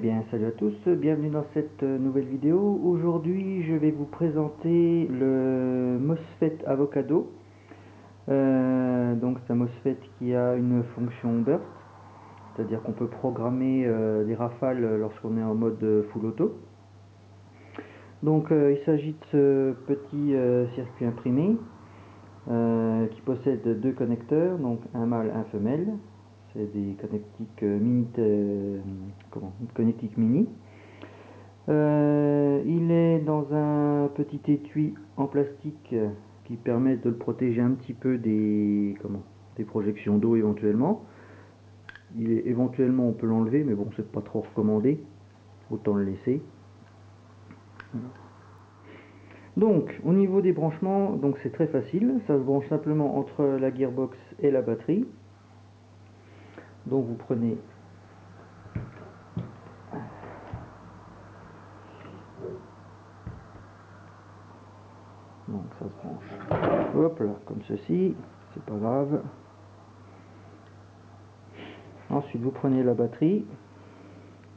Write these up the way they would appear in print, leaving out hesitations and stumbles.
bien, salut à tous, bienvenue dans cette nouvelle vidéo. Aujourd'hui, je vais vous présenter le MOSFET Avocado. Donc, c'est un MOSFET qui a une fonction burst, c'est-à-dire qu'on peut programmer des rafales lorsqu'on est en mode full auto. Donc, il s'agit de ce petit circuit imprimé qui possède deux connecteurs, donc un mâle, un femelle. C'est des connectiques mini. Il est dans un petit étui en plastique qui permet de le protéger un petit peu des projections d'eau éventuellement. Éventuellement on peut l'enlever, mais bon, c'est pas trop recommandé, autant le laisser. Donc au niveau des branchements, donc c'est très facile, ça se branche simplement entre la gearbox et la batterie. Donc vous prenez donc ça se branche, hop là, comme ceci, c'est pas grave. Ensuite vous prenez la batterie.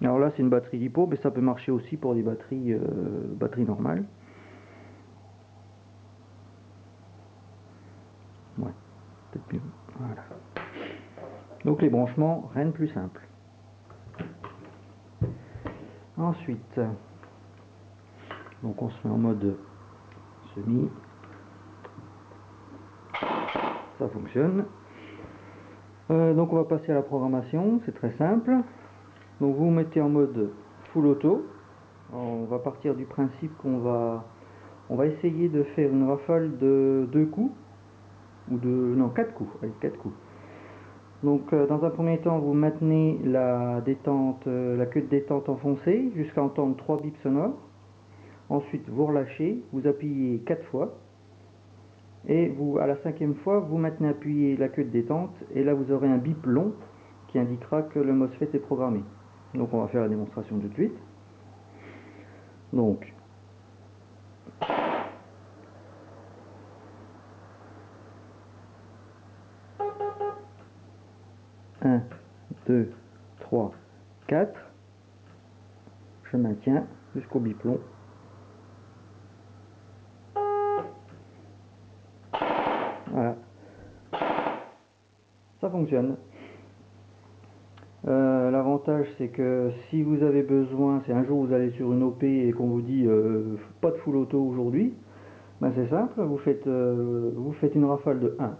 Alors là c'est une batterie LiPo, mais ça peut marcher aussi pour des batteries normales. Ouais, peut-être mieux. Voilà. Donc les branchements, rien de plus simple. Ensuite, donc on se met en mode semi. Ça fonctionne. Donc on va passer à la programmation, c'est très simple. Donc vous mettez en mode full auto. On va partir du principe qu'on va essayer de faire une rafale de 2 coups, ou de 4 coups, allez, 4 coups. Donc dans un premier temps vous maintenez la détente, la queue de détente enfoncée jusqu'à entendre 3 bips sonores. Ensuite vous relâchez, vous appuyez 4 fois. Et vous, à la 5e fois, vous maintenez appuyé la queue de détente, et là vous aurez un bip long qui indiquera que le MOSFET est programmé. Donc on va faire la démonstration tout de suite. Donc, un, 2, 3, 4. Je maintiens jusqu'au bip long. Voilà. Ça fonctionne. L'avantage c'est que si vous avez besoin, c'est un jour vous allez sur une OP et qu'on vous dit pas de full auto aujourd'hui, ben c'est simple, vous faites une rafale de 1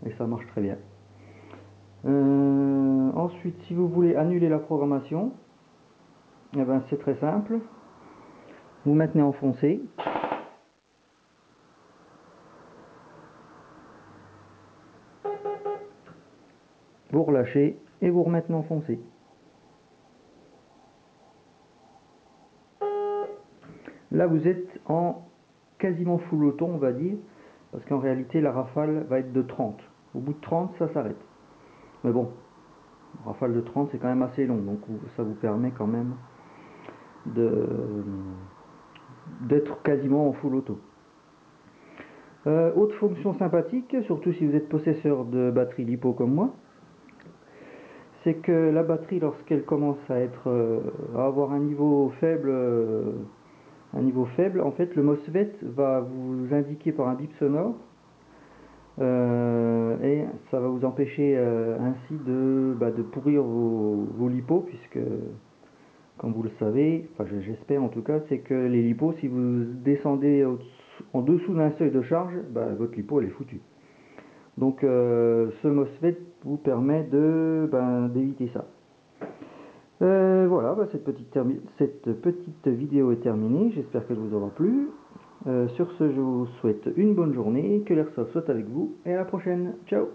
et ça marche très bien. Ensuite, si vous voulez annuler la programmation, eh ben, c'est très simple. Vous maintenez enfoncé. Vous relâchez et vous remettez enfoncé. Là, vous êtes en quasiment full auto, on va dire, parce qu'en réalité, la rafale va être de 30. Au bout de 30, ça s'arrête. Mais bon, une rafale de 30, c'est quand même assez long, donc ça vous permet quand même d'être quasiment en full auto. Autre fonction sympathique, surtout si vous êtes possesseur de batterie LiPo comme moi, c'est que la batterie, lorsqu'elle commence à avoir un niveau faible, en fait, le MOSFET va vous indiquer par un bip sonore, et ça va vous empêcher ainsi de pourrir vos LiPo, puisque, comme vous le savez, enfin j'espère en tout cas, c'est que les LiPo, si vous descendez en dessous d'un seuil de charge, votre LiPo elle est foutue. Donc ce MOSFET vous permet d'éviter ça. Voilà, cette petite vidéo est terminée, j'espère qu'elle vous aura plu. Sur ce, je vous souhaite une bonne journée, que l'airsoft soit avec vous, et à la prochaine, ciao.